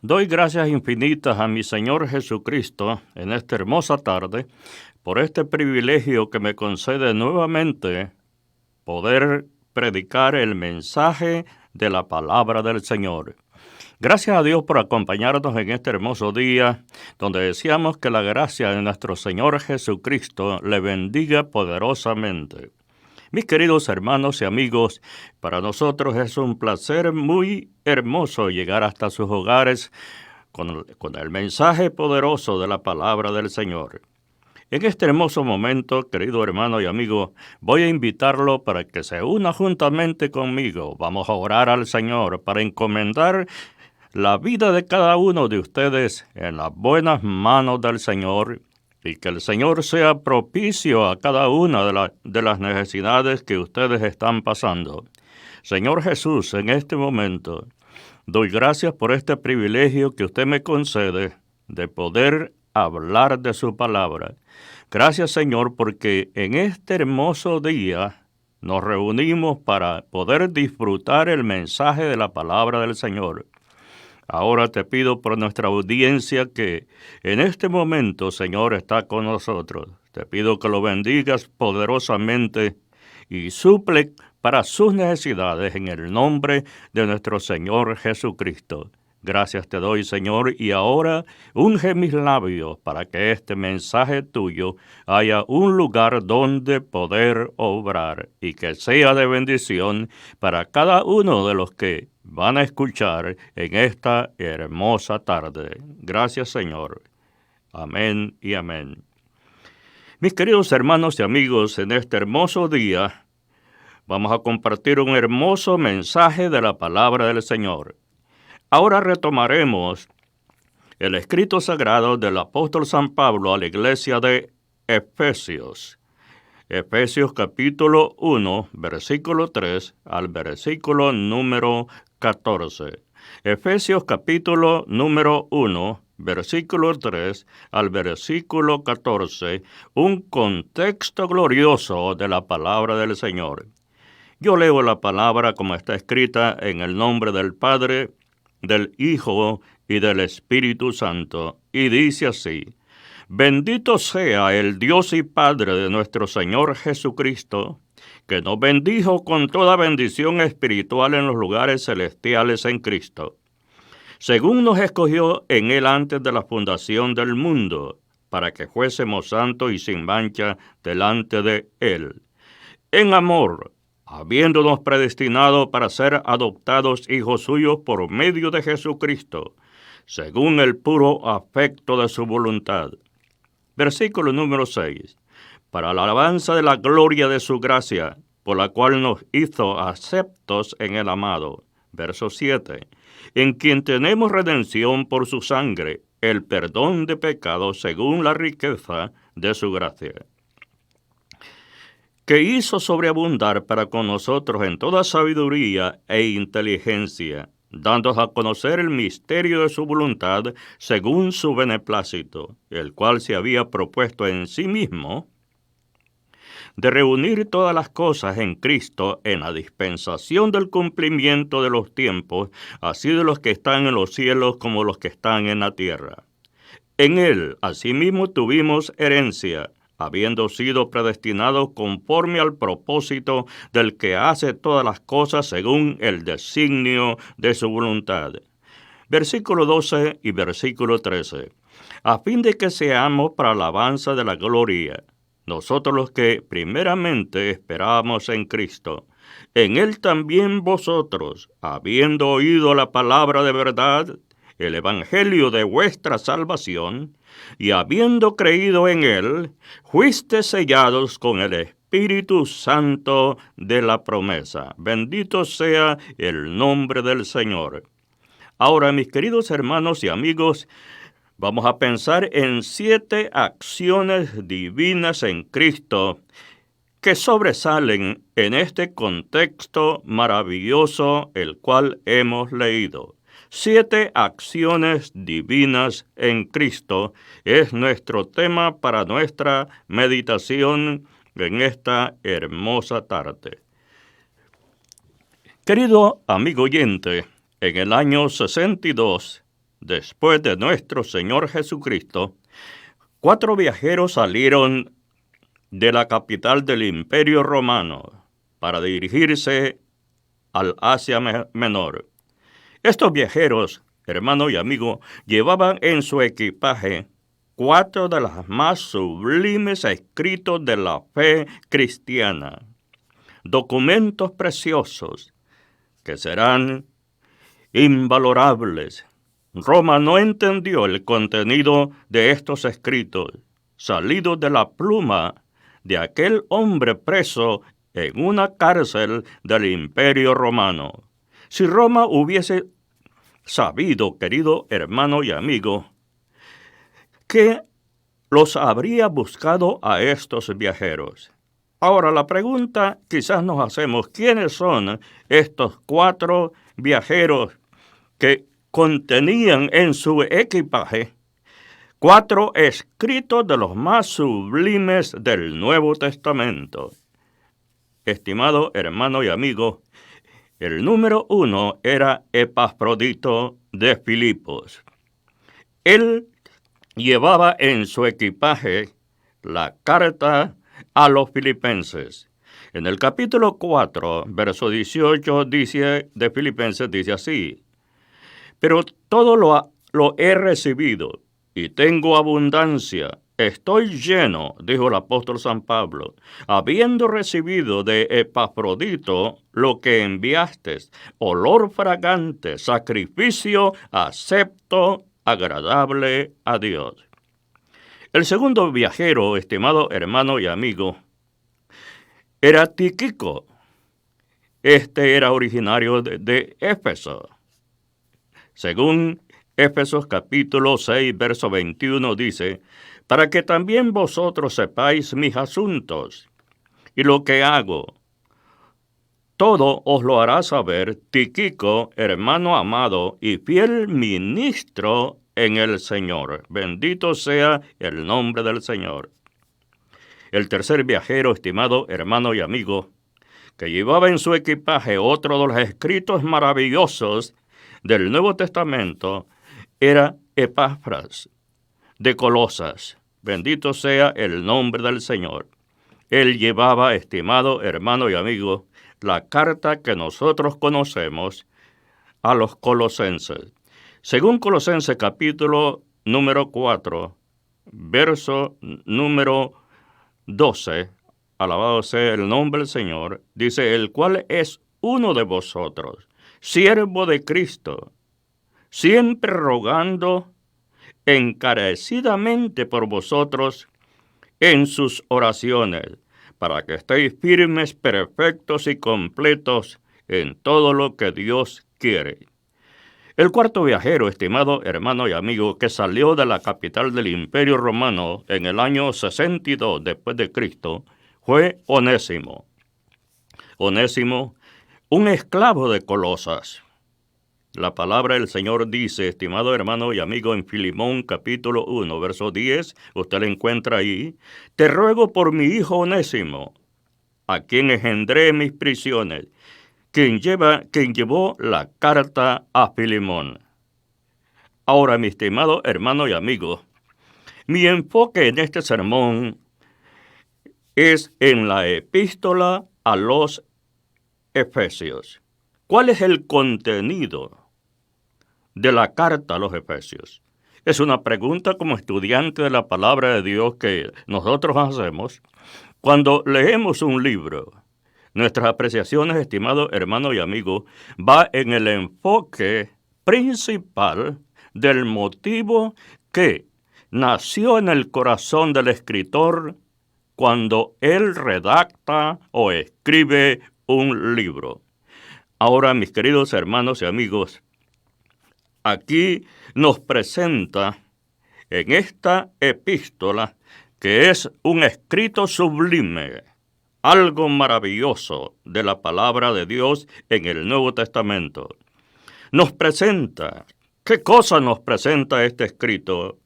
Doy gracias infinitas a mi Señor Jesucristo en esta hermosa tarde por este privilegio que me concede nuevamente poder predicar el mensaje de la palabra del Señor. Gracias a Dios por acompañarnos en este hermoso día, donde deseamos que la gracia de nuestro Señor Jesucristo le bendiga poderosamente. Mis queridos hermanos y amigos, para nosotros es un placer muy hermoso llegar hasta sus hogares con el mensaje poderoso de la palabra del Señor. En este hermoso momento, querido hermano y amigo, voy a invitarlo para que se una juntamente conmigo. Vamos a orar al Señor para encomendar la vida de cada uno de ustedes en las buenas manos del Señor y que el Señor sea propicio a cada una de las necesidades que ustedes están pasando. Señor Jesús, en este momento, doy gracias por este privilegio que usted me concede de poder hablar de su palabra. Gracias, Señor, porque en este hermoso día nos reunimos para poder disfrutar el mensaje de la palabra del Señor. Ahora te pido por nuestra audiencia que en este momento, Señor, está con nosotros. Te pido que lo bendigas poderosamente y suple para sus necesidades en el nombre de nuestro Señor Jesucristo. Gracias te doy, Señor, y ahora unge mis labios para que este mensaje tuyo haya un lugar donde poder obrar y que sea de bendición para cada uno de los que van a escuchar en esta hermosa tarde. Gracias, Señor. Amén y amén. Mis queridos hermanos y amigos, en este hermoso día vamos a compartir un hermoso mensaje de la palabra del Señor. Ahora retomaremos el escrito sagrado del apóstol San Pablo a la iglesia de Efesios. Efesios capítulo 1, versículo 3 al versículo número 14. Efesios capítulo número 1, versículo 3 al versículo 14, un contexto glorioso de la palabra del Señor. Yo leo la palabra como está escrita en el nombre del Padre, del Hijo y del Espíritu Santo, y dice así: Bendito sea el Dios y Padre de nuestro Señor Jesucristo, que nos bendijo con toda bendición espiritual en los lugares celestiales en Cristo, según nos escogió en Él antes de la fundación del mundo, para que fuésemos santos y sin mancha delante de Él. En amor, habiéndonos predestinado para ser adoptados hijos suyos por medio de Jesucristo, según el puro afecto de su voluntad. Versículo número 6. Para la alabanza de la gloria de su gracia, por la cual nos hizo aceptos en el amado. Verso 7. En quien tenemos redención por su sangre, el perdón de pecados según la riqueza de su gracia, que hizo sobreabundar para con nosotros en toda sabiduría e inteligencia, dándonos a conocer el misterio de su voluntad según su beneplácito, el cual se había propuesto en sí mismo, de reunir todas las cosas en Cristo en la dispensación del cumplimiento de los tiempos, así de los que están en los cielos como los que están en la tierra. En Él, asimismo, tuvimos herencia, habiendo sido predestinados conforme al propósito del que hace todas las cosas según el designio de su voluntad. Versículo 12 y versículo 13. A fin de que seamos para alabanza de la gloria, nosotros los que primeramente esperábamos en Cristo. En Él también vosotros, habiendo oído la palabra de verdad, el evangelio de vuestra salvación, y habiendo creído en Él, fuiste sellados con el Espíritu Santo de la promesa. Bendito sea el nombre del Señor. Ahora, mis queridos hermanos y amigos, vamos a pensar en 7 acciones divinas en Cristo que sobresalen en este contexto maravilloso el cual hemos leído. 7 acciones divinas en Cristo es nuestro tema para nuestra meditación en esta hermosa tarde. Querido amigo oyente, en el año 62, después de nuestro Señor Jesucristo, 4 viajeros salieron de la capital del Imperio Romano para dirigirse al Asia Menor. Estos viajeros, hermano y amigo, llevaban en su equipaje 4 de los más sublimes escritos de la fe cristiana, documentos preciosos que serán invalorables. Roma no entendió el contenido de estos escritos, salidos de la pluma de aquel hombre preso en una cárcel del Imperio Romano. Si Roma hubiese sabido, querido hermano y amigo, que los habría buscado a estos viajeros. Ahora la pregunta quizás nos hacemos, ¿quiénes son estos 4 viajeros que contenían en su equipaje 4 escritos de los más sublimes del Nuevo Testamento? Estimado hermano y amigo, el número 1 era Epafrodito de Filipos. Él llevaba en su equipaje la carta a los filipenses. En el capítulo 4, verso 18 de Filipenses dice así: pero todo lo he recibido y tengo abundancia. Estoy lleno, dijo el apóstol San Pablo, habiendo recibido de Epafrodito lo que enviaste, olor fragante, sacrificio acepto, agradable a Dios. El segundo viajero, estimado hermano y amigo, era Tíquico. Este era originario de Éfeso. Según Éfesos capítulo 6, verso 21 dice: para que también vosotros sepáis mis asuntos y lo que hago. Todo os lo hará saber Tíquico, hermano amado y fiel ministro en el Señor. Bendito sea el nombre del Señor. El tercer viajero, estimado hermano y amigo, que llevaba en su equipaje otro de los escritos maravillosos del Nuevo Testamento, era Epafras, de Colosas. Bendito sea el nombre del Señor. Él llevaba, estimado hermano y amigo, la carta que nosotros conocemos a los colosenses. Según Colosenses capítulo número 4, verso número 12, alabado sea el nombre del Señor, dice: el cual es uno de vosotros, siervo de Cristo, siempre rogando encarecidamente por vosotros en sus oraciones, para que estéis firmes, perfectos y completos en todo lo que Dios quiere. El cuarto viajero, estimado hermano y amigo, que salió de la capital del Imperio Romano en el año 62 después de Cristo, fue Onésimo. Onésimo, un esclavo de Colosas. La palabra del Señor dice, estimado hermano y amigo, en Filemón capítulo 1, verso 10, usted la encuentra ahí: te ruego por mi hijo Onésimo, a quien engendré mis prisiones, quien llevó la carta a Filemón. Ahora, mi estimado hermano y amigo, mi enfoque en este sermón es en la epístola a los Efesios. ¿Cuál es el contenido de la carta a los Efesios? Es una pregunta como estudiante de la palabra de Dios que nosotros hacemos cuando leemos un libro. Nuestras apreciaciones, estimado hermano y amigo, va en el enfoque principal del motivo que nació en el corazón del escritor cuando él redacta o escribe un libro. Ahora, mis queridos hermanos y amigos, aquí nos presenta en esta epístola, que es un escrito sublime, algo maravilloso de la palabra de Dios en el Nuevo Testamento. Nos presenta, ¿qué cosa nos presenta este escrito?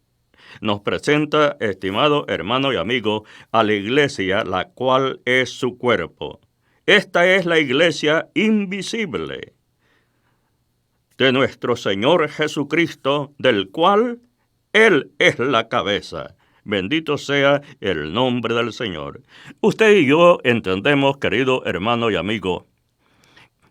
Nos presenta, estimado hermano y amigo, a la iglesia, la cual es su cuerpo. Esta es la iglesia invisible. de nuestro Señor Jesucristo, del cual Él es la cabeza. Bendito sea el nombre del Señor. Usted y yo entendemos, querido hermano y amigo,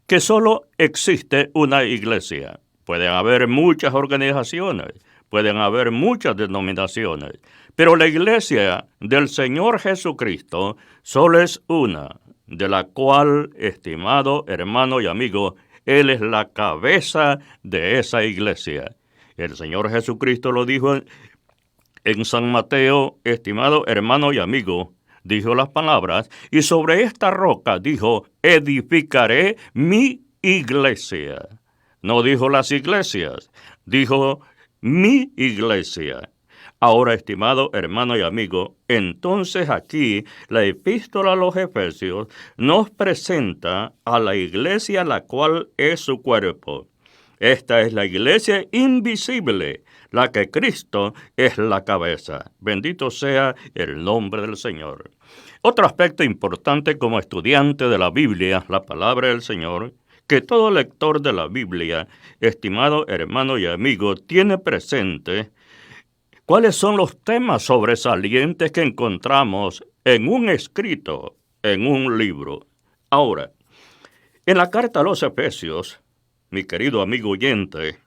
que solo existe una iglesia. Pueden haber muchas organizaciones, pueden haber muchas denominaciones, pero la iglesia del Señor Jesucristo solo es una, de la cual, estimado hermano y amigo, Él es la cabeza de esa iglesia. El Señor Jesucristo lo dijo en San Mateo, estimado hermano y amigo, dijo las palabras, y sobre esta roca dijo, edificaré mi iglesia. No dijo las iglesias, dijo mi iglesia. Ahora, estimado hermano y amigo, entonces aquí la epístola a los Efesios nos presenta a la iglesia la cual es su cuerpo. Esta es la iglesia invisible, la que Cristo es la cabeza. Bendito sea el nombre del Señor. Otro aspecto importante como estudiante de la Biblia, la palabra del Señor, que todo lector de la Biblia, estimado hermano y amigo, tiene presente cuáles son los temas sobresalientes que encontramos en un escrito, en un libro. Ahora, en la carta a los Efesios, mi querido amigo oyente,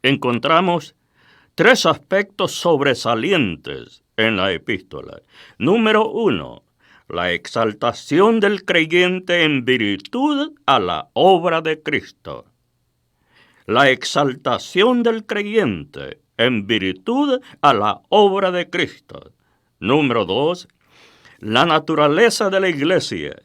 encontramos 3 aspectos sobresalientes en la epístola. Número 1, la exaltación del creyente en virtud a la obra de Cristo. La exaltación del creyente en virtud a la obra de Cristo. Número 2, la naturaleza de la iglesia.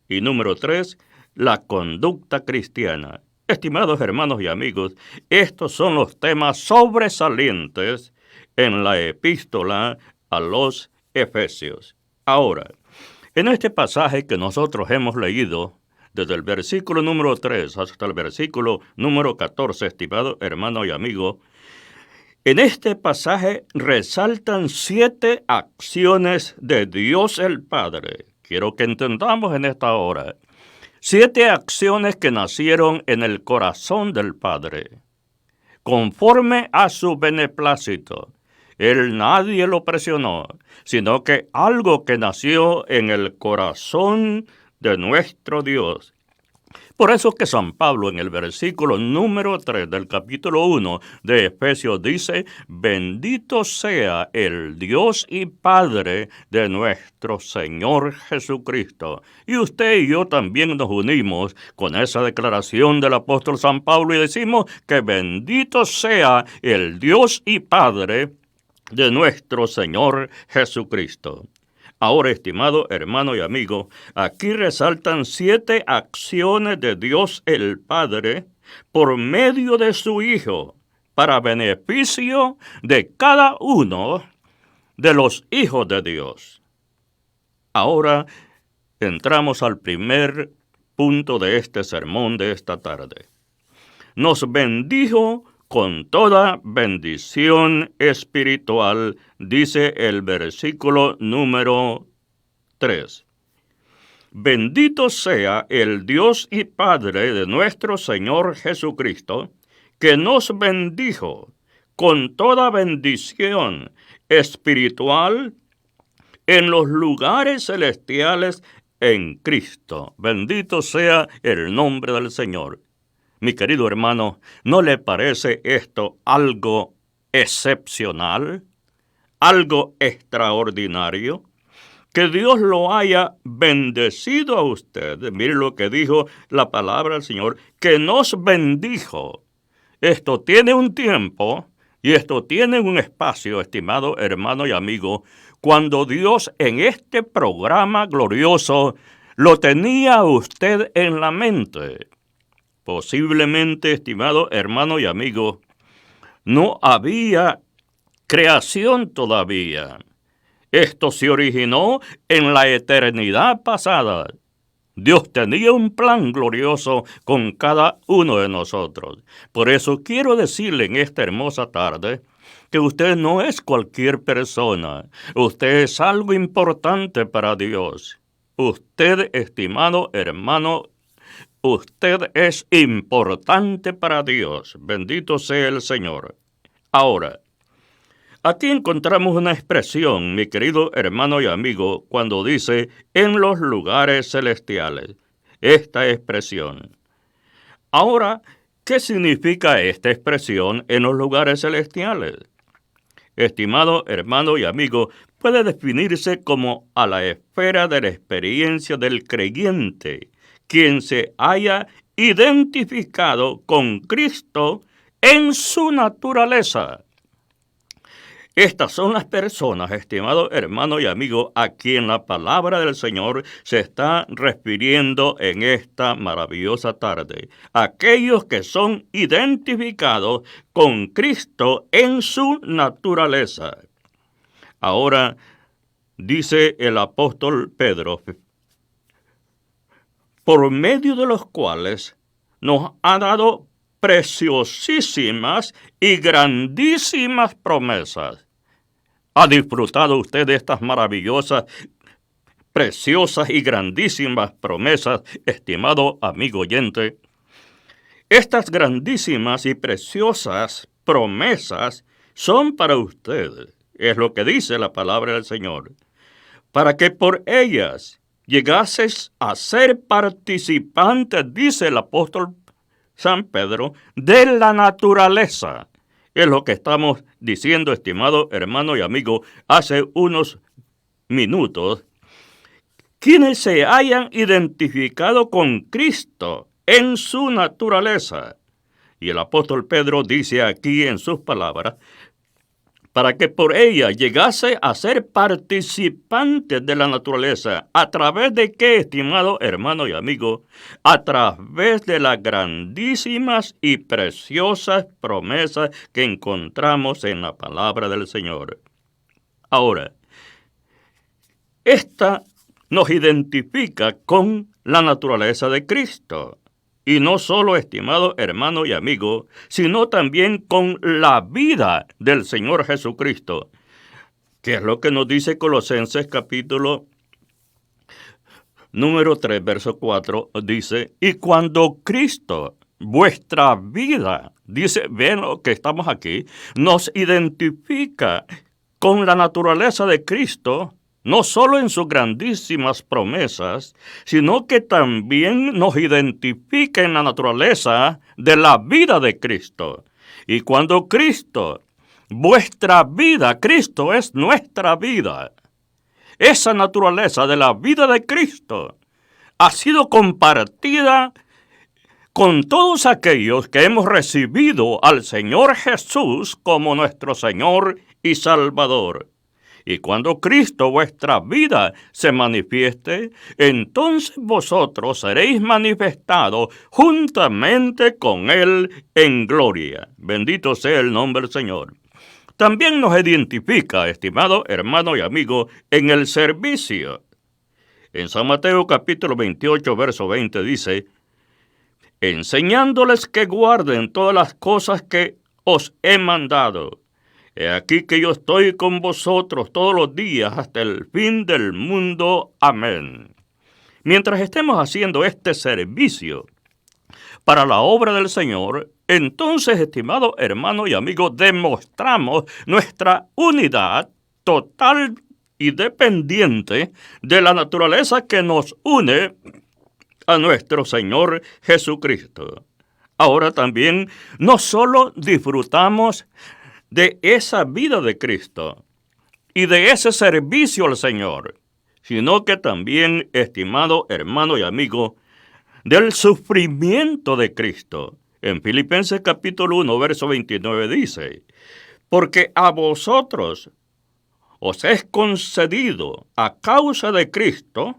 Y número 3, la conducta cristiana. Estimados hermanos y amigos, estos son los temas sobresalientes en la epístola a los Efesios. Ahora, en este pasaje que nosotros hemos leído, desde el versículo número 3 hasta el versículo número 14, estimado hermano y amigo, en este pasaje resaltan 7 acciones de Dios el Padre. Quiero que entendamos en esta hora. 7 acciones que nacieron en el corazón del Padre, conforme a su beneplácito. Él nadie lo presionó, sino que algo que nació en el corazón de nuestro Dios. Por eso que San Pablo en el versículo número 3 del capítulo 1 de Efesios dice, bendito sea el Dios y Padre de nuestro Señor Jesucristo. Y usted y yo también nos unimos con esa declaración del apóstol San Pablo y decimos que bendito sea el Dios y Padre de nuestro Señor Jesucristo. Ahora, estimado hermano y amigo, aquí resaltan 7 acciones de Dios el Padre por medio de su Hijo, para beneficio de cada uno de los hijos de Dios. Ahora entramos al primer punto de este sermón de esta tarde. Nos bendijo con toda bendición espiritual, dice el versículo número 3. Bendito sea el Dios y Padre de nuestro Señor Jesucristo, que nos bendijo con toda bendición espiritual en los lugares celestiales en Cristo. Bendito sea el nombre del Señor. Mi querido hermano, ¿no le parece esto algo excepcional? ¿Algo extraordinario? Que Dios lo haya bendecido a usted. Mire lo que dijo la palabra del Señor, que nos bendijo. Esto tiene un tiempo y esto tiene un espacio, estimado hermano y amigo, cuando Dios en este programa glorioso lo tenía a usted en la mente. Posiblemente, estimado hermano y amigo, no había creación todavía. Esto se originó en la eternidad pasada. Dios tenía un plan glorioso con cada uno de nosotros. Por eso quiero decirle en esta hermosa tarde que usted no es cualquier persona. Usted es algo importante para Dios. Usted, estimado hermano, usted es importante para Dios. Bendito sea el Señor. Ahora, aquí encontramos una expresión, mi querido hermano y amigo, cuando dice en los lugares celestiales. Esta expresión. Ahora, ¿qué significa esta expresión en los lugares celestiales? Estimado hermano y amigo, puede definirse como a la esfera de la experiencia del creyente, quien se haya identificado con Cristo en su naturaleza. Estas son las personas, estimado hermano y amigo, a quien la palabra del Señor se está refiriendo en esta maravillosa tarde. Aquellos que son identificados con Cristo en su naturaleza. Ahora, dice el apóstol Pedro, por medio de los cuales nos ha dado preciosísimas y grandísimas promesas. ¿Ha disfrutado usted de estas maravillosas, preciosas y grandísimas promesas, estimado amigo oyente? Estas grandísimas y preciosas promesas son para usted, es lo que dice la palabra del Señor, para que por ellas llegases a ser participantes, dice el apóstol San Pedro, de la naturaleza. Es lo que estamos diciendo, estimado hermano y amigo, hace unos minutos. Quienes se hayan identificado con Cristo en su naturaleza. Y el apóstol Pedro dice aquí en sus palabras, para que por ella llegase a ser participantes de la naturaleza. ¿A través de qué, estimado hermano y amigo? A través de las grandísimas y preciosas promesas que encontramos en la palabra del Señor. Ahora, esta nos identifica con la naturaleza de Cristo. Y no solo, estimado hermano y amigo, sino también con la vida del Señor Jesucristo. ¿Qué es lo que nos dice Colosenses capítulo número 3, verso 4? Dice, y cuando Cristo, vuestra vida, dice, ven lo que estamos aquí, nos identifica con la naturaleza de Cristo, no solo en sus grandísimas promesas, sino que también nos identifica en la naturaleza de la vida de Cristo. Y cuando Cristo, vuestra vida, Cristo es nuestra vida, esa naturaleza de la vida de Cristo ha sido compartida con todos aquellos que hemos recibido al Señor Jesús como nuestro Señor y Salvador. Y cuando Cristo, vuestra vida, se manifieste, entonces vosotros seréis manifestados juntamente con Él en gloria. Bendito sea el nombre del Señor. También nos identifica, estimado hermano y amigo, en el servicio. En San Mateo capítulo 28, verso 20 dice, enseñándoles que guarden todas las cosas que os he mandado. He aquí que yo estoy con vosotros todos los días hasta el fin del mundo. Amén. Mientras estemos haciendo este servicio para la obra del Señor, entonces, estimado hermano y amigo, demostramos nuestra unidad total y dependiente de la naturaleza que nos une a nuestro Señor Jesucristo. Ahora también, no solo disfrutamos de esa vida de Cristo y de ese servicio al Señor, sino que también, estimado hermano y amigo, del sufrimiento de Cristo. En Filipenses capítulo 1, verso 29 dice, porque a vosotros os es concedido a causa de Cristo,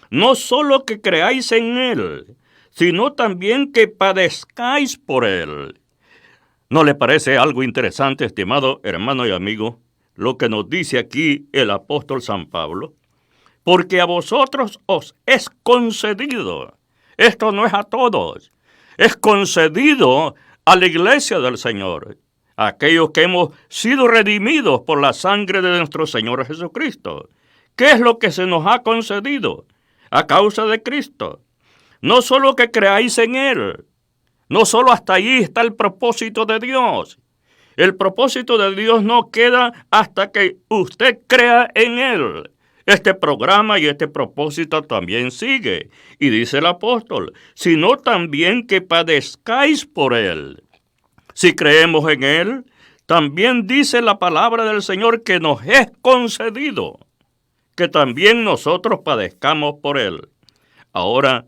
no solo que creáis en Él, sino también que padezcáis por Él. ¿No le parece algo interesante, estimado hermano y amigo, lo que nos dice aquí el apóstol San Pablo? Porque a vosotros os es concedido. Esto no es a todos. Es concedido a la iglesia del Señor, a aquellos que hemos sido redimidos por la sangre de nuestro Señor Jesucristo. ¿Qué es lo que se nos ha concedido a causa de Cristo? No solo que creáis en Él, no solo hasta allí está el propósito de Dios. El propósito de Dios no queda hasta que usted crea en Él. Este programa y este propósito también sigue. Y dice el apóstol, sino también que padezcáis por Él. Si creemos en Él, también dice la palabra del Señor que nos es concedido que también nosotros padezcamos por Él. Ahora,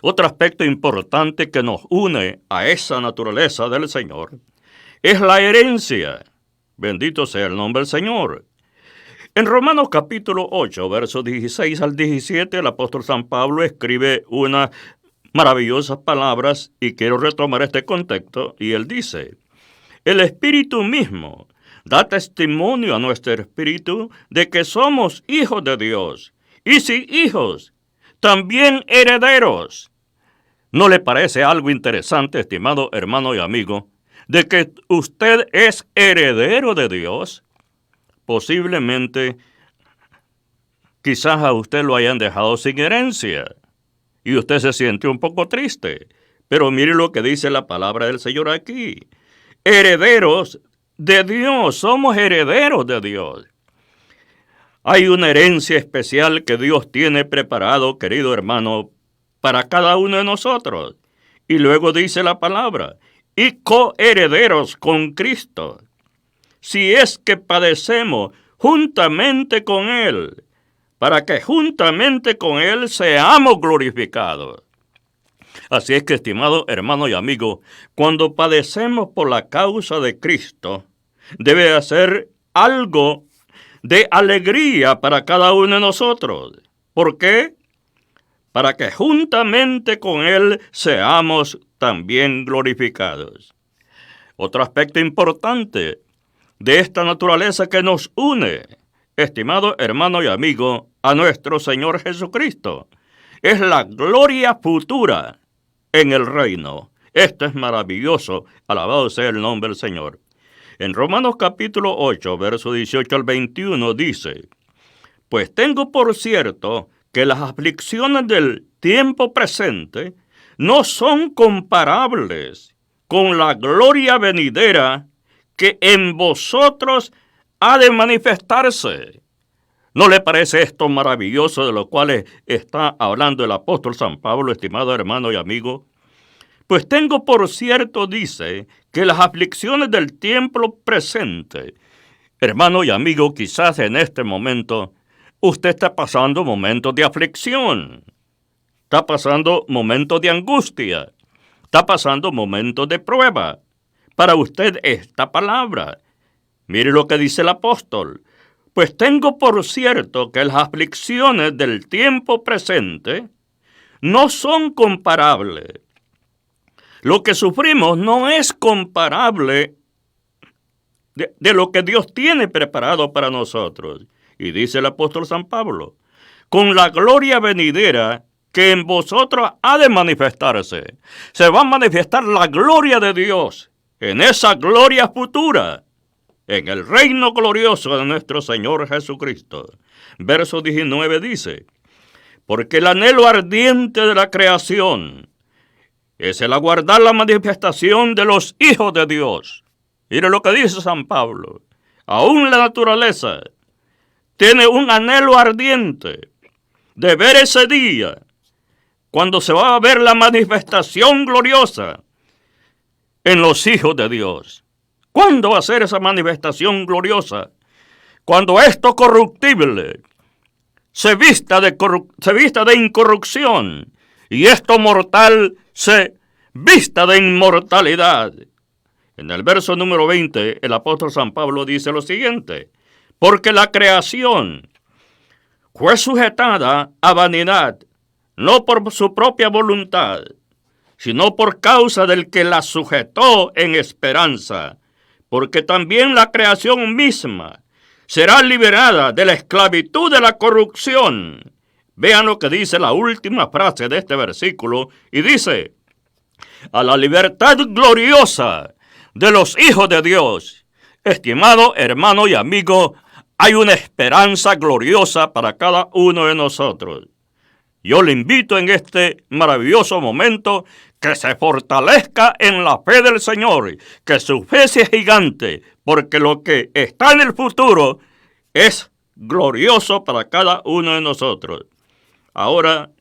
otro aspecto importante que nos une a esa naturaleza del Señor es la herencia. Bendito sea el nombre del Señor. En Romanos capítulo 8, versos 16 al 17, el apóstol San Pablo escribe unas maravillosas palabras y quiero retomar este contexto y él dice, el Espíritu mismo da testimonio a nuestro espíritu de que somos hijos de Dios y si hijos, también herederos. ¿No le parece algo interesante, estimado hermano y amigo, de que usted es heredero de Dios? Posiblemente, quizás a usted lo hayan dejado sin herencia y usted se siente un poco triste. Pero mire lo que dice la palabra del Señor aquí. Herederos de Dios, somos herederos de Dios. Hay una herencia especial que Dios tiene preparado, querido hermano, para cada uno de nosotros. Y luego dice la palabra, y coherederos con Cristo, si es que padecemos juntamente con Él, para que juntamente con Él seamos glorificados. Así es que, estimado hermano y amigo, cuando padecemos por la causa de Cristo, debe hacer algo de alegría para cada uno de nosotros. ¿Por qué? Para que juntamente con Él seamos también glorificados. Otro aspecto importante de esta naturaleza que nos une, estimado hermano y amigo, a nuestro Señor Jesucristo, es la gloria futura en el reino. Esto es maravilloso, alabado sea el nombre del Señor. En Romanos capítulo 8, verso 18 al 21 dice, pues tengo por cierto que las aflicciones del tiempo presente no son comparables con la gloria venidera que en vosotros ha de manifestarse. ¿No le parece esto maravilloso de lo cual está hablando el apóstol San Pablo, estimado hermano y amigo? Pues tengo por cierto, dice, que las aflicciones del tiempo presente, hermano y amigo, quizás en este momento, usted está pasando momentos de aflicción, está pasando momentos de angustia, está pasando momentos de prueba. Para usted esta palabra, mire lo que dice el apóstol, pues tengo por cierto que las aflicciones del tiempo presente no son comparables. Lo que sufrimos no es comparable de lo que Dios tiene preparado para nosotros. Y dice el apóstol San Pablo, con la gloria venidera que en vosotros ha de manifestarse. Se va a manifestar la gloria de Dios en esa gloria futura, en el reino glorioso de nuestro Señor Jesucristo. Verso 19 dice, porque el anhelo ardiente de la creación es el aguardar la manifestación de los hijos de Dios. Mire lo que dice San Pablo. Aún la naturaleza tiene un anhelo ardiente de ver ese día, cuando se va a ver la manifestación gloriosa en los hijos de Dios. ¿Cuándo va a ser esa manifestación gloriosa? Cuando esto corruptible se vista de incorrupción y esto mortal se vista de inmortalidad. En el verso número 20, el apóstol San Pablo dice lo siguiente, porque la creación fue sujetada a vanidad, no por su propia voluntad, sino por causa del que la sujetó en esperanza, porque también la creación misma será liberada de la esclavitud de la corrupción. Vean lo que dice la última frase de este versículo, y dice, a la libertad gloriosa de los hijos de Dios. Estimado hermano y amigo, hay una esperanza gloriosa para cada uno de nosotros. Yo le invito en este maravilloso momento que se fortalezca en la fe del Señor, que su fe sea gigante, porque lo que está en el futuro es glorioso para cada uno de nosotros. Ahora,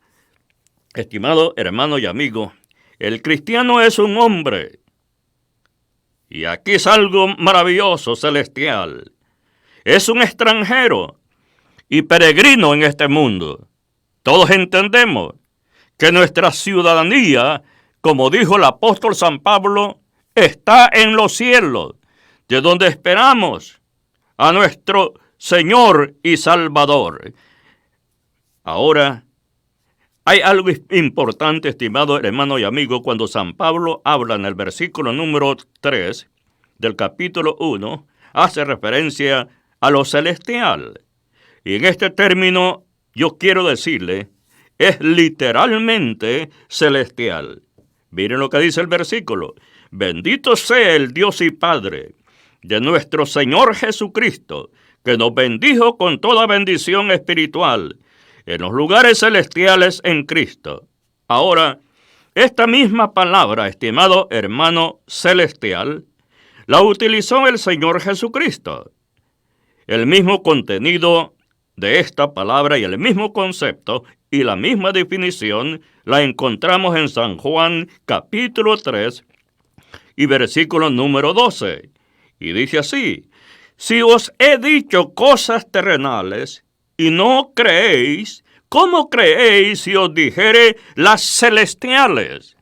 estimado hermano y amigo, el cristiano es un hombre, y aquí es algo maravilloso, celestial. Es un extranjero y peregrino en este mundo. Todos entendemos que nuestra ciudadanía, como dijo el apóstol San Pablo, está en los cielos, de donde esperamos a nuestro Señor y Salvador. Ahora, hay algo importante, estimado hermano y amigo, cuando San Pablo habla en el versículo número 3 del capítulo 1, hace referencia a lo celestial. Y en este término, yo quiero decirle, es literalmente celestial. Miren lo que dice el versículo. Bendito sea el Dios y Padre de nuestro Señor Jesucristo, que nos bendijo con toda bendición espiritual en los lugares celestiales en Cristo. Ahora, esta misma palabra, estimado hermano celestial, la utilizó el Señor Jesucristo. El mismo contenido de esta palabra y el mismo concepto y la misma definición la encontramos en San Juan capítulo 3 y versículo número 12. Y dice así: si os he dicho cosas terrenales y no creéis, ¿cómo creéis si os dijere las celestiales?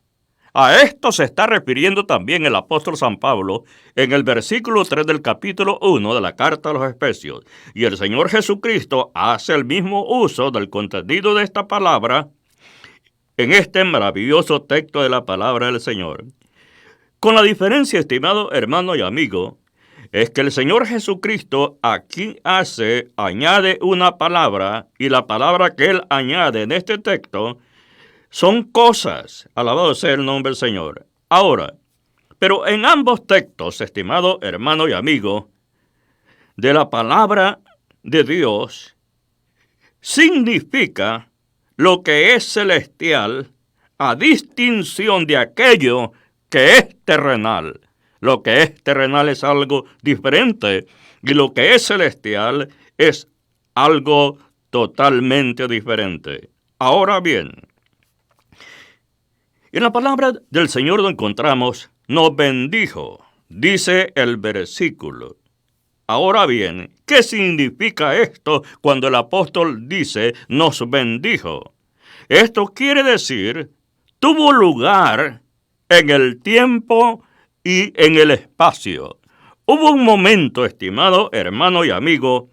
A esto se está refiriendo también el apóstol San Pablo en el versículo 3 del capítulo 1 de la carta a los Efesios. Y el Señor Jesucristo hace el mismo uso del contenido de esta palabra en este maravilloso texto de la palabra del Señor. Con la diferencia, estimado hermano y amigo, es que el Señor Jesucristo aquí añade una palabra, y la palabra que Él añade en este texto son cosas. Alabado sea el nombre del Señor. Ahora, pero en ambos textos, estimado hermano y amigo, de la palabra de Dios, significa lo que es celestial, a distinción de aquello que es terrenal. Lo que es terrenal es algo diferente, y lo que es celestial es algo totalmente diferente. Ahora bien, en la palabra del Señor lo encontramos, nos bendijo, dice el versículo. Ahora bien, ¿qué significa esto cuando el apóstol dice nos bendijo? Esto quiere decir, tuvo lugar en el tiempo y en el espacio. Hubo un momento, estimado hermano y amigo,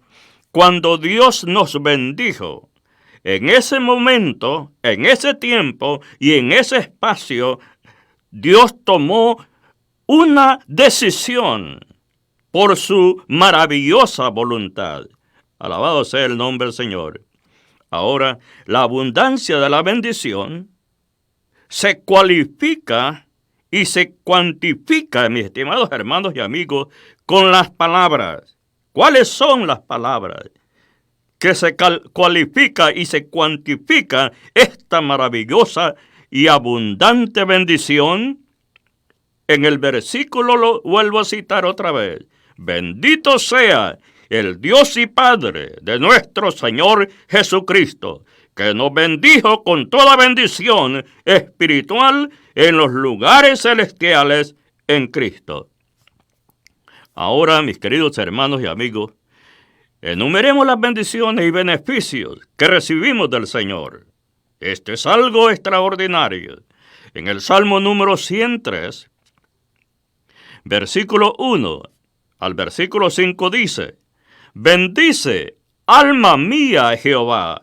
cuando Dios nos bendijo. En ese momento, en ese tiempo y en ese espacio, Dios tomó una decisión por su maravillosa voluntad. Alabado sea el nombre del Señor. Ahora, la abundancia de la bendición se cualifica y se cuantifica, mis estimados hermanos y amigos, con las palabras. ¿Cuáles son las palabras que se cualifica y se cuantifica esta maravillosa y abundante bendición? En el versículo lo vuelvo a citar otra vez. Bendito sea el Dios y Padre de nuestro Señor Jesucristo, que nos bendijo con toda bendición espiritual en los lugares celestiales en Cristo. Ahora, mis queridos hermanos y amigos, enumeremos las bendiciones y beneficios que recibimos del Señor. Esto es algo extraordinario. En el Salmo número 103, versículo 1 al versículo 5 dice: bendice, alma mía, a Jehová,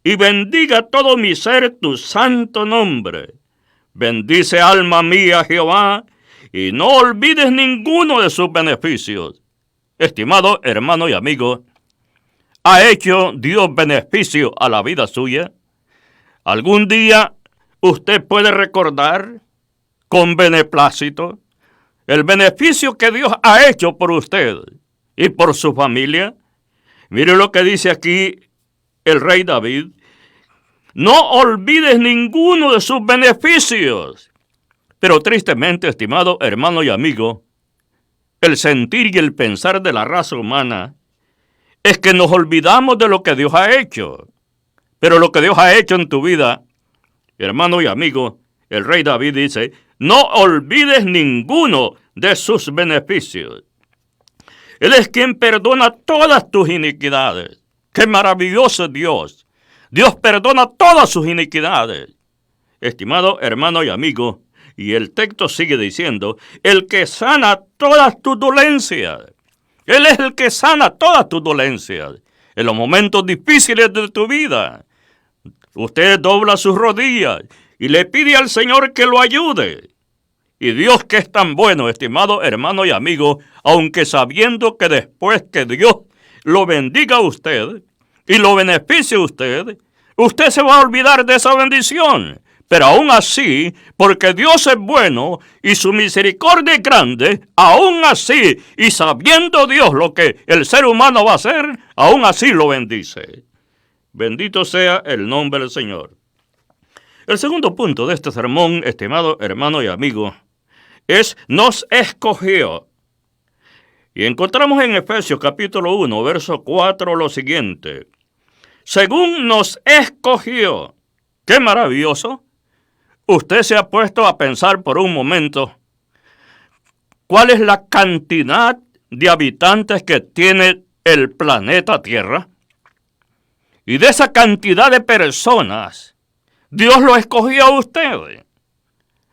y bendiga todo mi ser tu santo nombre. Bendice, alma mía, a Jehová, y no olvides ninguno de sus beneficios. Estimado hermano y amigo, ¿ha hecho Dios beneficio a la vida suya? ¿Algún día usted puede recordar con beneplácito el beneficio que Dios ha hecho por usted y por su familia? Mire lo que dice aquí el rey David. no olvides ninguno de sus beneficios. Pero tristemente, estimado hermano y amigo, el sentir y el pensar de la raza humana es que nos olvidamos de lo que Dios ha hecho. Pero lo que Dios ha hecho en tu vida, hermano y amigo, el rey David dice, no olvides ninguno de sus beneficios. Él es quien perdona todas tus iniquidades. ¡Qué maravilloso es Dios! Dios perdona todas sus iniquidades. Estimado hermano y amigo, y el texto sigue diciendo, el que sana todas tus dolencias. Él es el que sana todas tus dolencias. En los momentos difíciles de tu vida, usted dobla sus rodillas y le pide al Señor que lo ayude. Y Dios, que es tan bueno, estimado hermano y amigo, aunque sabiendo que después que Dios lo bendiga a usted y lo beneficie a usted, usted se va a olvidar de esa bendición. Pero aún así, porque Dios es bueno y su misericordia es grande, aún así, y sabiendo Dios lo que el ser humano va a hacer, aún así lo bendice. Bendito sea el nombre del Señor. El segundo punto de este sermón, estimado hermano y amigo, es nos escogió. Y encontramos en Efesios capítulo 1, verso 4 lo siguiente. Según nos escogió. ¡Qué maravilloso! Usted se ha puesto a pensar por un momento cuál es la cantidad de habitantes que tiene el planeta Tierra. Y de esa cantidad de personas, Dios lo escogió a usted.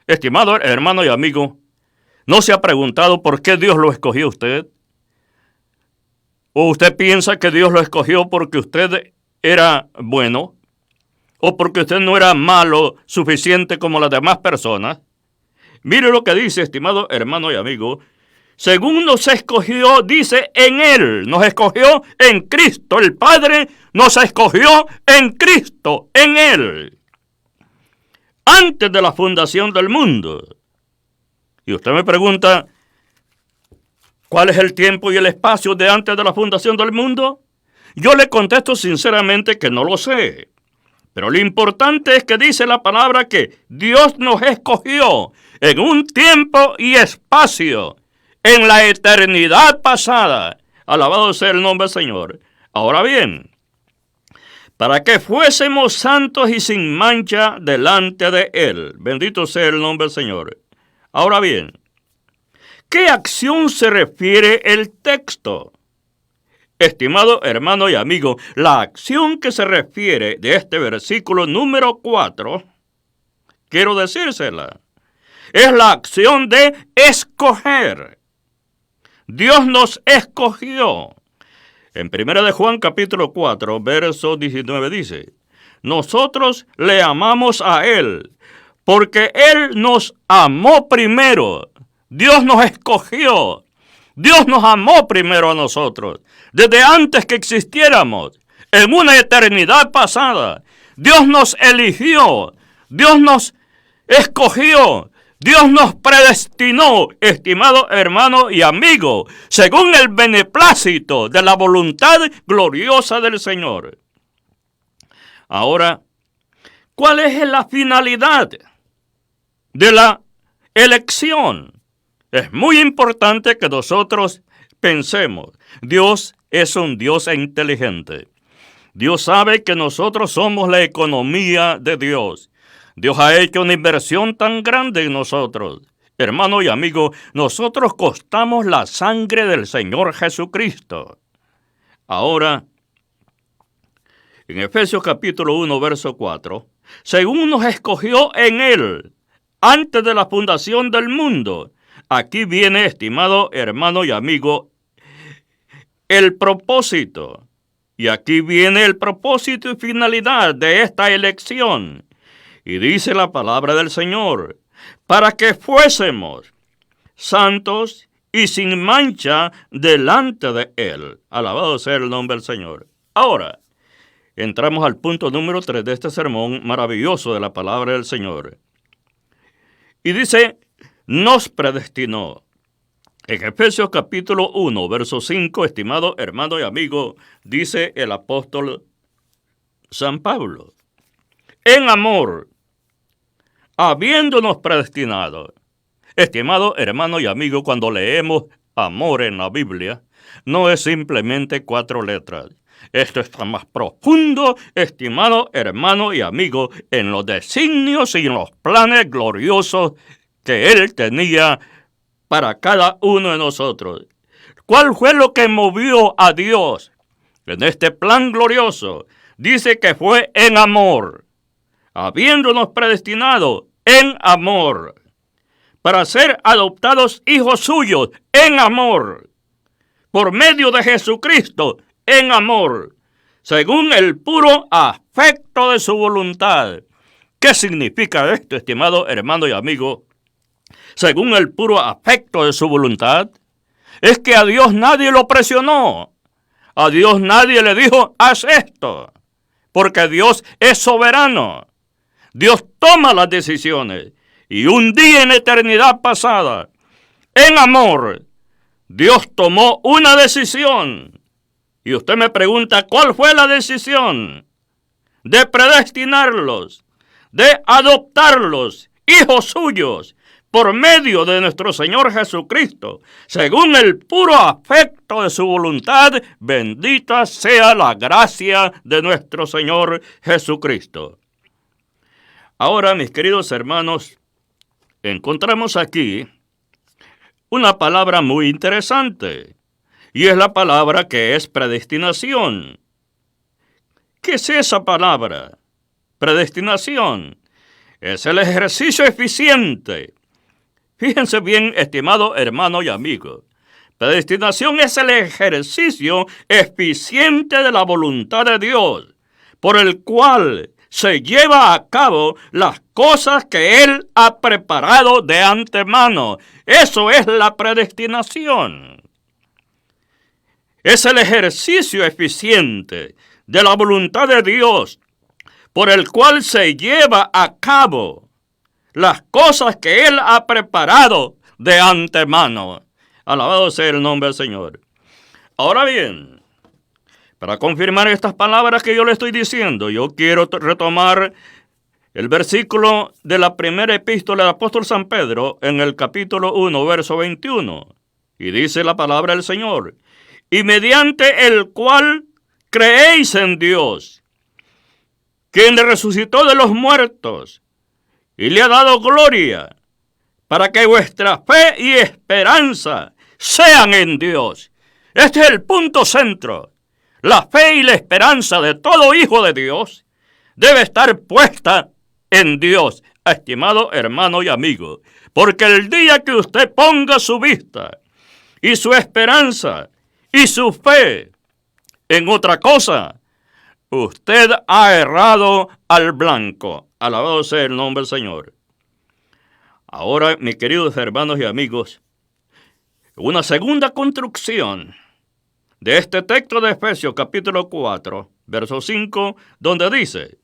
Estimado hermano y amigo, ¿no se ha preguntado por qué Dios lo escogió a usted? ¿O usted piensa que Dios lo escogió porque usted era bueno? ¿O porque usted no era malo suficiente como las demás personas? Mire lo que dice, estimado hermano y amigo. Según nos escogió, dice en Él. Nos escogió en Cristo. El Padre nos escogió en Cristo, en Él. Antes de la fundación del mundo. Y usted me pregunta, ¿cuál es el tiempo y el espacio de antes de la fundación del mundo? Yo le contesto sinceramente que no lo sé. Pero lo importante es que dice la palabra que Dios nos escogió en un tiempo y espacio, en la eternidad pasada. Alabado sea el nombre del Señor. Ahora bien, para que fuésemos santos y sin mancha delante de Él. Bendito sea el nombre del Señor. Ahora bien, ¿qué acción se refiere el texto? Estimado hermano y amigo, la acción que se refiere de este versículo número 4, quiero decírsela, es la acción de escoger. Dios nos escogió. En 1 de Juan capítulo 4, verso 19 dice, nosotros le amamos a Él, porque Él nos amó primero. Dios nos escogió. Dios nos amó primero a nosotros, desde antes que existiéramos, en una eternidad pasada. Dios nos eligió, Dios nos escogió, Dios nos predestinó, estimado hermano y amigo, según el beneplácito de la voluntad gloriosa del Señor. Ahora, ¿cuál es la finalidad de la elección? Es muy importante que nosotros pensemos, Dios es un Dios inteligente. Dios sabe que nosotros somos la economía de Dios. Dios ha hecho una inversión tan grande en nosotros. Hermano y amigo, nosotros costamos la sangre del Señor Jesucristo. Ahora, en Efesios capítulo 1, verso 4, según nos escogió en Él, antes de la fundación del mundo. Aquí viene, estimado hermano y amigo, el propósito. Y aquí viene el propósito y finalidad de esta elección. Y dice la palabra del Señor, para que fuésemos santos y sin mancha delante de Él. Alabado sea el nombre del Señor. Ahora, entramos al punto número 3 de este sermón maravilloso de la palabra del Señor. Y dice, nos predestinó. En Efesios capítulo 1, verso 5, estimado hermano y amigo, dice el apóstol San Pablo, en amor, habiéndonos predestinado. Estimado hermano y amigo, cuando leemos amor en la Biblia, no es simplemente 4 letras. Esto está más profundo, estimado hermano y amigo, en los designios y en los planes gloriosos que Él tenía para cada uno de nosotros. ¿Cuál fue lo que movió a Dios en este plan glorioso? Dice que fue en amor, habiéndonos predestinado en amor, para ser adoptados hijos suyos en amor, por medio de Jesucristo en amor, según el puro afecto de su voluntad. ¿Qué significa esto, estimado hermano y amigo? Según el puro afecto de su voluntad, es que a Dios nadie lo presionó. A Dios nadie le dijo, haz esto, porque Dios es soberano. Dios toma las decisiones. Y un día en eternidad pasada, en amor, Dios tomó una decisión. Y usted me pregunta, ¿cuál fue la decisión? De predestinarlos, de adoptarlos, hijos suyos, por medio de nuestro Señor Jesucristo, según el puro afecto de su voluntad. Bendita sea la gracia de nuestro Señor Jesucristo. Ahora, mis queridos hermanos, encontramos aquí una palabra muy interesante, y es la palabra que es predestinación. ¿Qué es esa palabra? Predestinación. Es el ejercicio eficiente. Fíjense bien, estimado hermano y amigo. Predestinación es el ejercicio eficiente de la voluntad de Dios, por el cual se lleva a cabo las cosas que Él ha preparado de antemano. Eso es la predestinación. Es el ejercicio eficiente de la voluntad de Dios, por el cual se lleva a cabo las cosas que Él ha preparado de antemano. Alabado sea el nombre del Señor. Ahora bien, para confirmar estas palabras que yo le estoy diciendo, yo quiero retomar el versículo de la primera epístola del apóstol San Pedro en el capítulo 1, verso 21. Y dice la palabra del Señor: y mediante el cual creéis en Dios, quien le resucitó de los muertos y le ha dado gloria, para que vuestra fe y esperanza sean en Dios. Este es el punto centro. La fe y la esperanza de todo hijo de Dios debe estar puesta en Dios, estimado hermano y amigo, porque el día que usted ponga su vista y su esperanza y su fe en otra cosa, usted ha errado al blanco. Alabado sea el nombre del Señor. Ahora, mis queridos hermanos y amigos, una segunda construcción de este texto de Efesios capítulo 4, verso 5, donde dice: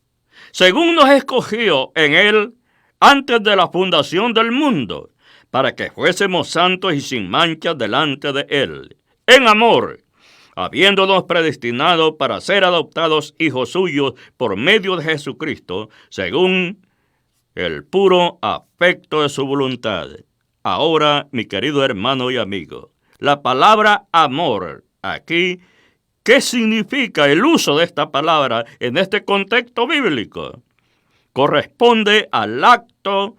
según nos escogió en Él antes de la fundación del mundo, para que fuésemos santos y sin mancha delante de Él, en amor, habiéndonos predestinado para ser adoptados hijos suyos por medio de Jesucristo, según el puro afecto de su voluntad. Ahora, mi querido hermano y amigo, la palabra amor aquí, ¿qué significa el uso de esta palabra en este contexto bíblico? Corresponde al acto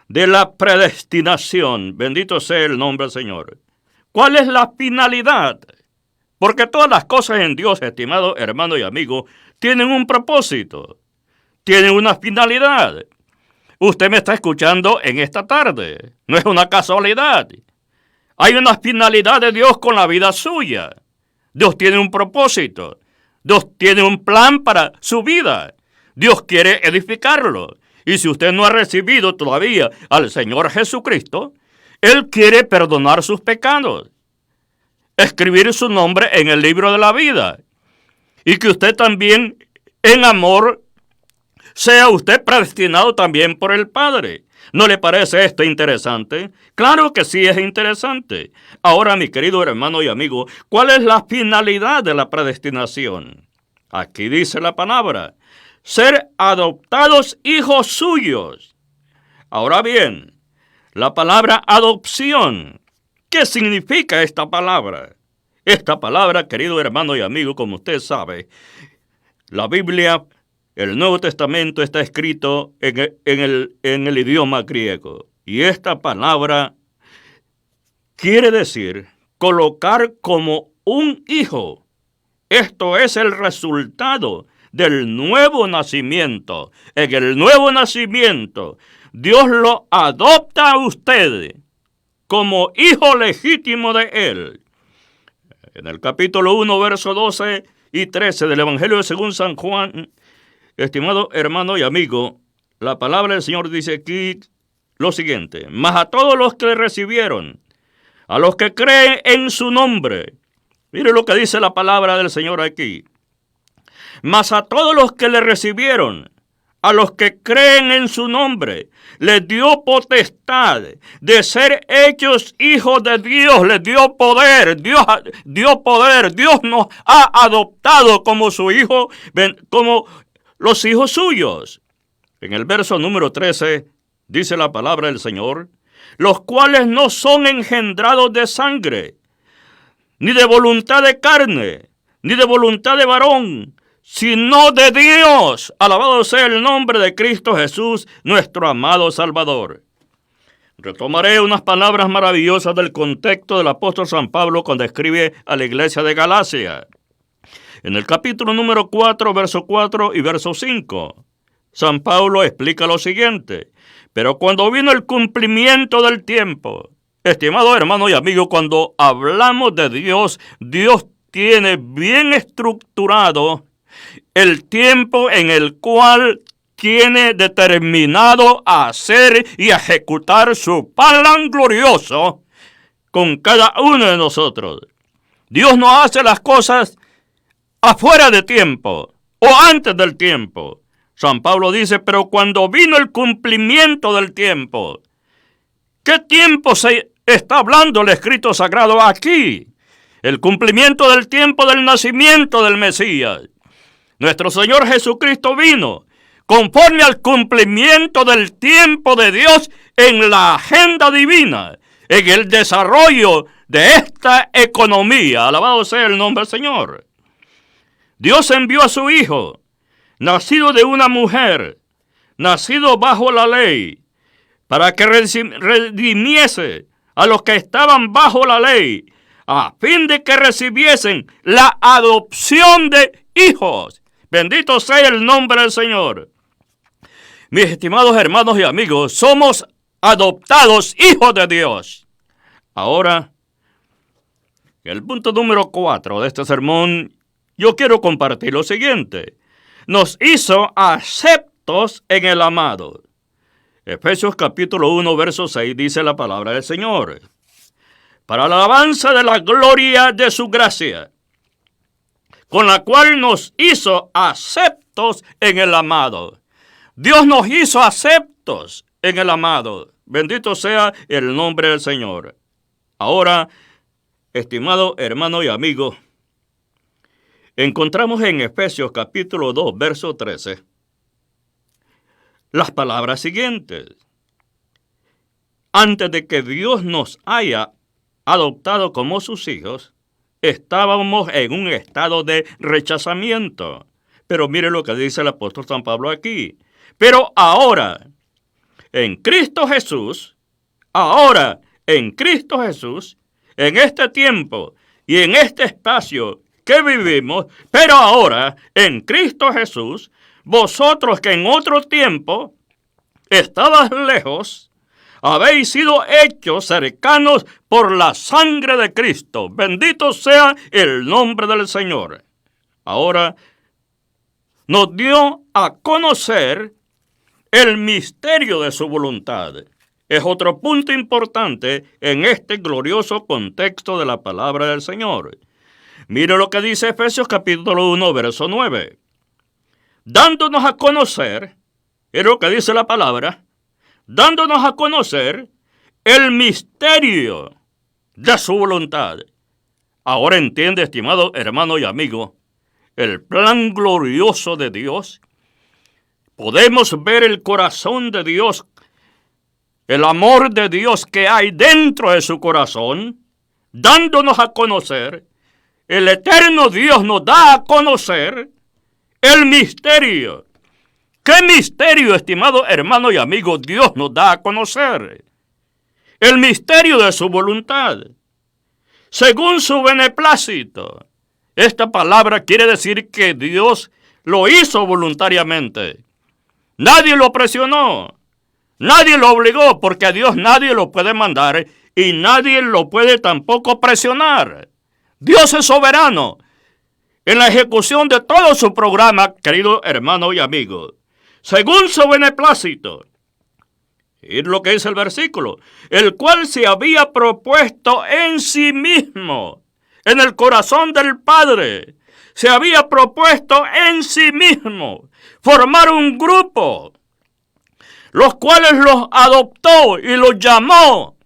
de la predestinación. Bendito sea el nombre del Señor. ¿Cuál es la finalidad? Porque todas las cosas en Dios, estimado hermano y amigo, tienen un propósito, tienen una finalidad. Usted me está escuchando en esta tarde. No es una casualidad. Hay una finalidad de Dios con la vida suya. Dios tiene un propósito. Dios tiene un plan para su vida. Dios quiere edificarlo. Y si usted no ha recibido todavía al Señor Jesucristo, Él quiere perdonar sus pecados, escribir su nombre en el libro de la vida, y que usted también, en amor, sea usted predestinado también por el Padre. ¿No le parece esto interesante? Claro que sí es interesante. Ahora, mi querido hermano y amigo, ¿cuál es la finalidad de la predestinación? Aquí dice la palabra: ser adoptados hijos suyos. Ahora bien, la palabra adopción, ¿qué significa esta palabra? Esta palabra, querido hermano y amigo, como usted sabe, la Biblia, el Nuevo Testamento está escrito en el idioma griego. Y esta palabra quiere decir colocar como un hijo. Esto es el resultado del nuevo nacimiento. En el nuevo nacimiento, Dios lo adopta a usted como hijo legítimo de Él. En el capítulo 1, verso 12 y 13 del Evangelio según San Juan, estimado hermano y amigo, la palabra del Señor dice aquí lo siguiente: mas a todos los que le recibieron, a los que creen en su nombre, mire lo que dice la palabra del Señor aquí, mas a todos los que le recibieron, a los que creen en su nombre, les dio potestad de ser hechos hijos de Dios, les dio poder, Dios nos ha adoptado como su hijo, como los hijos suyos. En el verso número 13 dice la palabra del Señor, los cuales no son engendrados de sangre, ni de voluntad de carne, ni de voluntad de varón, sino de Dios. Alabado sea el nombre de Cristo Jesús, nuestro amado Salvador. Retomaré unas palabras maravillosas del contexto del apóstol San Pablo cuando escribe a la iglesia de Galacia. En el capítulo número 4, verso 4 y verso 5, San Pablo explica lo siguiente: pero cuando vino el cumplimiento del tiempo, estimado hermano y amigo, cuando hablamos de Dios, Dios tiene bien estructurado el tiempo en el cual tiene determinado hacer y ejecutar su plan glorioso con cada uno de nosotros. Dios no hace las cosas afuera de tiempo o antes del tiempo. San Pablo dice, pero cuando vino el cumplimiento del tiempo. ¿Qué tiempo se está hablando el escrito sagrado aquí? El cumplimiento del tiempo del nacimiento del Mesías. Nuestro Señor Jesucristo vino conforme al cumplimiento del tiempo de Dios en la agenda divina, en el desarrollo de esta economía. Alabado sea el nombre del Señor. Dios envió a su Hijo, nacido de una mujer, nacido bajo la ley, para que redimiese a los que estaban bajo la ley, a fin de que recibiesen la adopción de hijos. Bendito sea el nombre del Señor. Mis estimados hermanos y amigos, somos adoptados hijos de Dios. Ahora, el punto número 4 de este sermón, yo quiero compartir lo siguiente. Nos hizo aceptos en el amado. Efesios capítulo 1, verso 6 dice la palabra del Señor: para la alabanza de la gloria de su gracia, con la cual nos hizo aceptos en el amado. Dios nos hizo aceptos en el amado. Bendito sea el nombre del Señor. Ahora, estimado hermano y amigo, encontramos en Efesios capítulo 2, verso 13, las palabras siguientes: antes de que Dios nos haya adoptado como sus hijos, estábamos en un estado de rechazamiento. Pero mire lo que dice el apóstol San Pablo aquí. Pero ahora, en Cristo Jesús, en este tiempo y en este espacio que vivimos, pero ahora, en Cristo Jesús, vosotros que en otro tiempo estabas lejos, habéis sido hechos cercanos por la sangre de Cristo. Bendito sea el nombre del Señor. Ahora nos dio a conocer el misterio de su voluntad. Es otro punto importante en este glorioso contexto de la palabra del Señor. Mire lo que dice Efesios capítulo 1, verso 9. Dándonos a conocer, es lo que dice la palabra, dándonos a conocer el misterio de su voluntad. Ahora entiende, estimado hermano y amigo, el plan glorioso de Dios podemos ver el corazón de Dios, el amor de Dios que hay dentro de su corazón, dándonos a conocer. El eterno Dios nos da a conocer el misterio. ¿Qué misterio, estimado hermano y amigo, Dios nos da a conocer? El misterio de su voluntad, según su beneplácito. Esta palabra quiere decir que Dios lo hizo voluntariamente. Nadie lo presionó, nadie lo obligó, porque a Dios nadie lo puede mandar y nadie lo puede tampoco presionar. Dios es soberano en la ejecución de todo su programa, querido hermano y amigo, según su beneplácito. Y lo que dice el versículo, el cual se había propuesto en sí mismo, en el corazón del Padre, se había propuesto en sí mismo formar un grupo, los cuales los adoptó y los llamó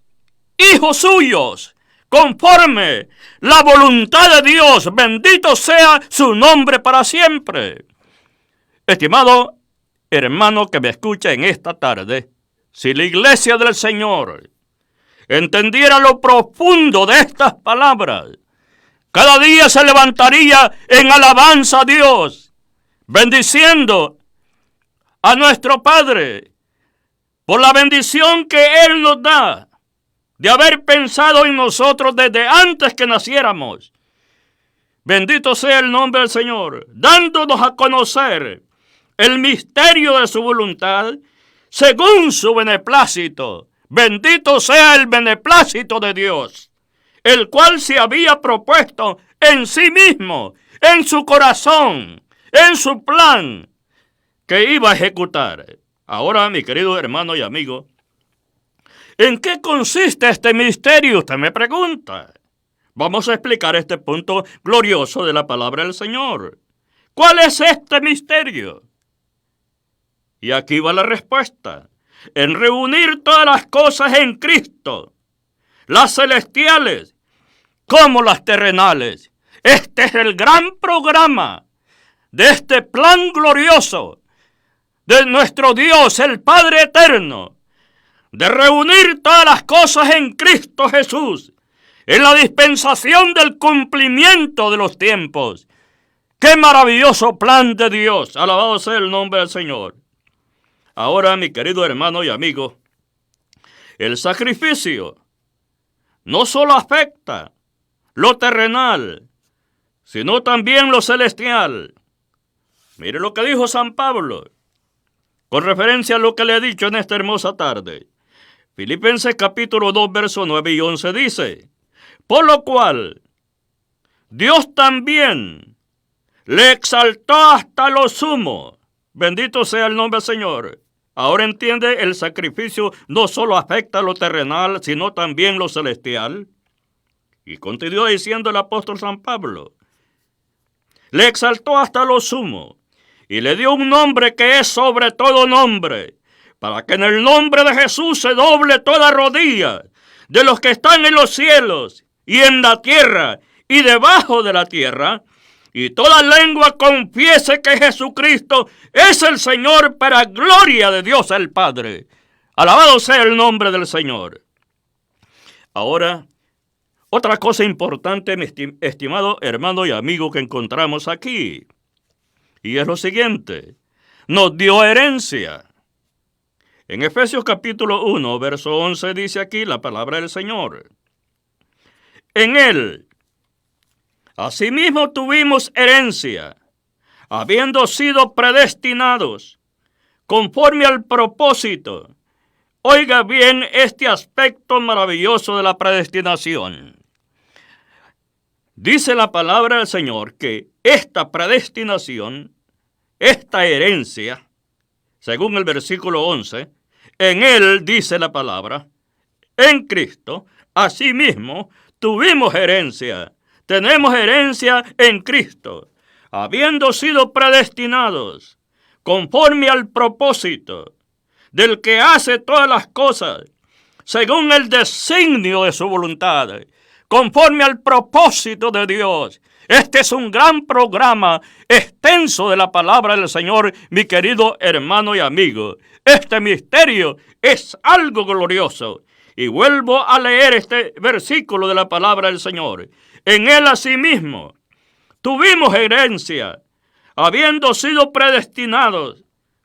hijos suyos, conforme la voluntad de Dios. Bendito sea su nombre para siempre. Estimado hermano que me escucha en esta tarde, si la iglesia del Señor entendiera lo profundo de estas palabras, cada día se levantaría en alabanza a Dios, bendiciendo a nuestro Padre por la bendición que Él nos da de haber pensado en nosotros desde antes que naciéramos. Bendito sea el nombre del Señor, dándonos a conocer el misterio de su voluntad según su beneplácito. Bendito sea el beneplácito de Dios, el cual se había propuesto en sí mismo, en su corazón, en su plan, que iba a ejecutar. Ahora, mi querido hermano y amigo, ¿en qué consiste este misterio? Usted me pregunta. Vamos a explicar este punto glorioso de la palabra del Señor. ¿Cuál es este misterio? Y aquí va la respuesta. En reunir todas las cosas en Cristo, las celestiales como las terrenales. Este es el gran programa de este plan glorioso de nuestro Dios, el Padre eterno, de reunir todas las cosas en Cristo Jesús, en la dispensación del cumplimiento de los tiempos. ¡Qué maravilloso plan de Dios! Alabado sea el nombre del Señor. Ahora, mi querido hermano y amigo, el sacrificio no solo afecta lo terrenal, sino también lo celestial. Mire lo que dijo San Pablo, con referencia a lo que le he dicho en esta hermosa tarde. Filipenses capítulo 2, versos 9 y 11 dice, por lo cual Dios también le exaltó hasta lo sumo. Bendito sea el nombre del Señor. Ahora entiende, el sacrificio no solo afecta lo terrenal, sino también lo celestial. Y continuó diciendo el apóstol San Pablo, le exaltó hasta lo sumo y le dio un nombre que es sobre todo nombre, para que en el nombre de Jesús se doble toda rodilla de los que están en los cielos y en la tierra y debajo de la tierra, y toda lengua confiese que Jesucristo es el Señor, para gloria de Dios el Padre. Alabado sea el nombre del Señor. Ahora, otra cosa importante, mi estimado hermano y amigo, que encontramos aquí, y es lo siguiente: nos dio herencia. En Efesios capítulo 1, verso 11 dice aquí la palabra del Señor. En Él, asimismo tuvimos herencia, habiendo sido predestinados conforme al propósito. Oiga bien este aspecto maravilloso de la predestinación. Dice la palabra del Señor que esta predestinación, esta herencia, según el versículo 11, en Él, dice la palabra, en Cristo, asimismo tuvimos herencia. Tenemos herencia en Cristo, habiendo sido predestinados conforme al propósito del que hace todas las cosas según el designio de su voluntad, conforme al propósito de Dios. Este es un gran programa extenso de la palabra del Señor, mi querido hermano y amigo. Este misterio es algo glorioso. Y vuelvo a leer este versículo de la palabra del Señor. En él asimismo tuvimos herencia, habiendo sido predestinados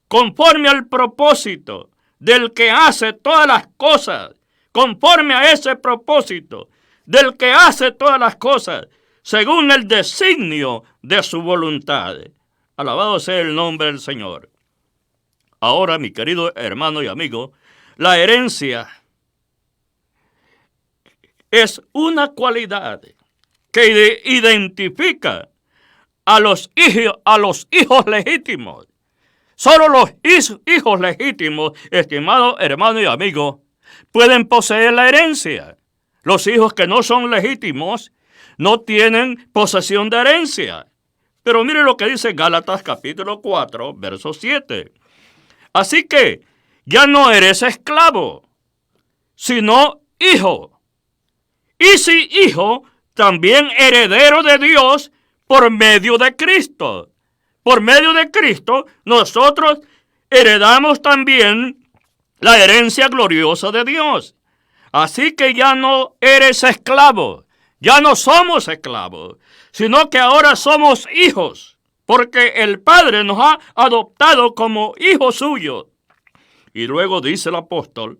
conforme al propósito del que hace todas las cosas, conforme a ese propósito del que hace todas las cosas, según el designio de su voluntad. Alabado sea el nombre del Señor. Ahora, mi querido hermano y amigo, la herencia es una cualidad que identifica a los hijos legítimos. Solo los hijos legítimos, estimado hermano y amigo, pueden poseer la herencia. Los hijos que no son legítimos no tienen posesión de herencia. Pero mire lo que dice Gálatas capítulo 4, verso 7. Así que ya no eres esclavo, sino hijo. Y si hijo, también heredero de Dios por medio de Cristo. Por medio de Cristo, nosotros heredamos también la herencia gloriosa de Dios. Así que ya no eres esclavo, ya no somos esclavos, sino que ahora somos hijos, porque el Padre nos ha adoptado como hijos suyos. Y luego dice el apóstol,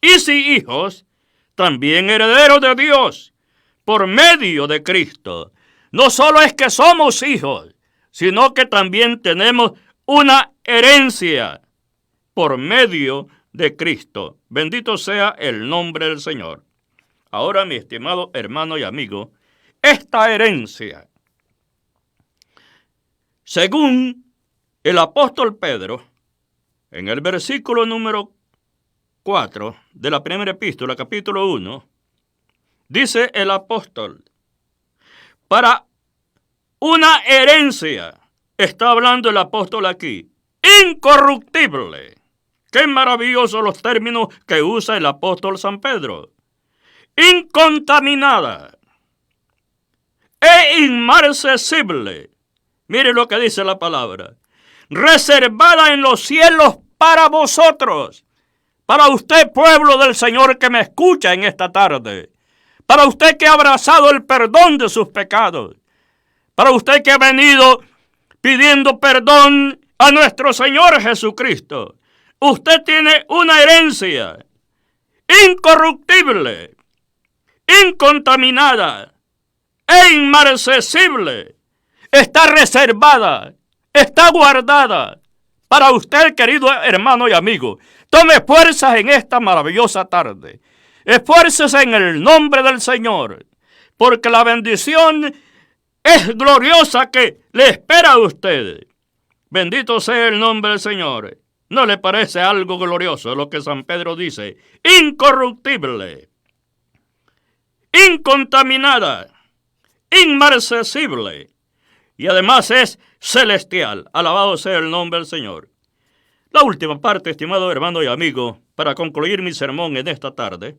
y si hijos, también herederos de Dios, por medio de Cristo. No solo es que somos hijos, sino que también tenemos una herencia por medio de Cristo. Bendito sea el nombre del Señor. Ahora, mi estimado hermano y amigo, esta herencia, según el apóstol Pedro, en el versículo número 4 de la primera epístola, capítulo 1, dice el apóstol, para una herencia, está hablando el apóstol aquí, incorruptible. Qué maravillosos los términos que usa el apóstol San Pedro. Incontaminada e inmarcesible. Mire lo que dice la palabra. Reservada en los cielos para vosotros. Para usted, pueblo del Señor que me escucha en esta tarde. Para usted que ha abrazado el perdón de sus pecados. Para usted que ha venido pidiendo perdón a nuestro Señor Jesucristo. Usted tiene una herencia incorruptible, incontaminada e inmarcesible. Está reservada, está guardada para usted, querido hermano y amigo. Tome fuerzas en esta maravillosa tarde. Esfuércese en el nombre del Señor, porque la bendición es gloriosa que le espera a usted. Bendito sea el nombre del Señor. ¿No le parece algo glorioso lo que San Pedro dice? Incorruptible, incontaminada, inmarcesible. Y además es celestial. Alabado sea el nombre del Señor. La última parte, estimado hermano y amigo, para concluir mi sermón en esta tarde,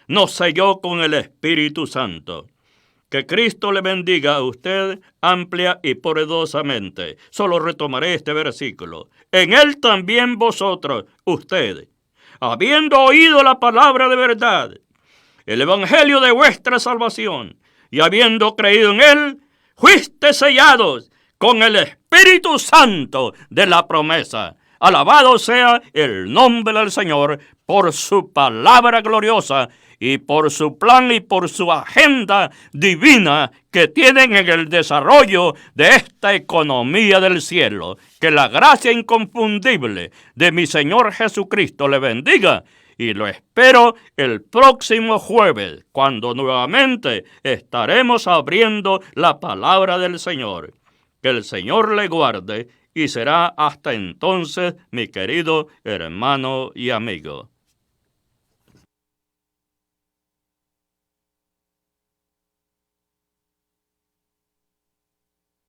nos selló con el Espíritu Santo. Que Cristo le bendiga a usted amplia y poderosamente. Solo retomaré este versículo. En él también vosotros, ustedes, habiendo oído la palabra de verdad, el evangelio de vuestra salvación, y habiendo creído en él, fuiste sellados con el Espíritu Santo de la promesa. Alabado sea el nombre del Señor por su palabra gloriosa y por su plan y por su agenda divina que tienen en el desarrollo de esta economía del cielo. Que la gracia inconfundible de mi Señor Jesucristo le bendiga. Y lo espero el próximo jueves, cuando nuevamente estaremos abriendo la palabra del Señor. Que el Señor le guarde y será hasta entonces, mi querido hermano y amigo.